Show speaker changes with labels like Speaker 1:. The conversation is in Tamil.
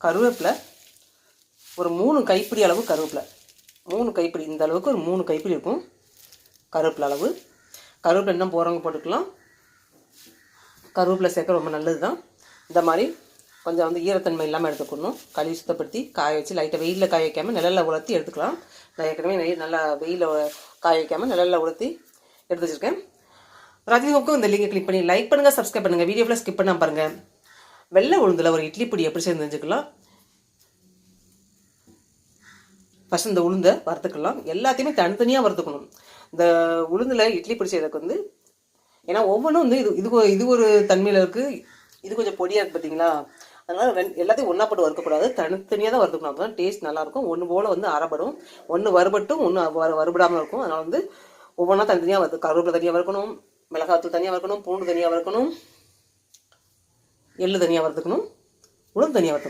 Speaker 1: கருவேப்பிலை ஒரு 3 கைப்பிடி அளவு கருவேப்பிலை, 3 கைப்பிடி, இந்த அளவுக்கு ஒரு 3 கைப்பிடி இருக்கும் கருவேப்பிலை அளவு. கருவேப்பிலை இன்னும் போகிறவங்க போட்டுக்கலாம். கருவேப்பிலை சேர்க்க ரொம்ப நல்லது தான். இந்த மாதிரி கொஞ்சம் வந்து ஈரத்தன்மை இல்லாமல் எடுத்துக்கணும். கழுவி சுத்தப்படுத்தி காய வச்சு லைட்டாக வெயிலில் காய வைக்காமல் நிழலில் உலர்த்தி எடுத்துக்கலாம். நான் ஏற்கனவே நல்லா வெயிலில் காய வைக்காமல் நிழலில் உலர்த்தி எடுத்து வச்சுருக்கேன். ராஜ்யமுக்கும் இந்த லிங்கை கிளிக் பண்ணி லைக் பண்ணுங்கள், சப்ஸ்கிரைப் பண்ணுங்கள். வீடியோவில் ஸ்கிப் பண்ணாமல் பாருங்கள். வெள்ளை உளுந்தில் ஒரு இட்லி பொடி எப்படி சேர்ந்து தெரிஞ்சுக்கலாம். ஃபஸ்ட் இந்த உளுந்தை வறுத்துக்கலாம். எல்லாத்தையுமே தனித்தனியாக வறுத்துக்கணும். இந்த உளுந்தில் இட்லி பொடி செய்யறதுக்கு வந்து ஏன்னா ஒவ்வொன்றும் வந்து இது ஒரு தன்மையில் இருக்குது, இது கொஞ்சம் பொடியாக இருக்குது பார்த்தீங்களா. அதனால் எல்லாத்தையும் ஒன்றா போட்டு வறுக்கக்கூடாது, தனித்தனியாக தான் வறுத்துக்கணும். அப்போ தான் டேஸ்ட் நல்லாயிருக்கும். ஒன்று போல் வந்து அரைப்படும், ஒன்று வறுபட்டும் ஒன்று வறுபடாமல் இருக்கும். அதனால் வந்து ஒவ்வொன்றா தனித்தனியாக வறுத்து கருவேப்பிலை தனியாக வறுக்கணும், மிளகாத்தூள் தனியாக வறுக்கணும், பூண்டு தனியாக வறுக்கணும், எள்ளு தனியாக வறுத்துக்கணும், உளுந்து தனியாக வறுத்துக்கணும்.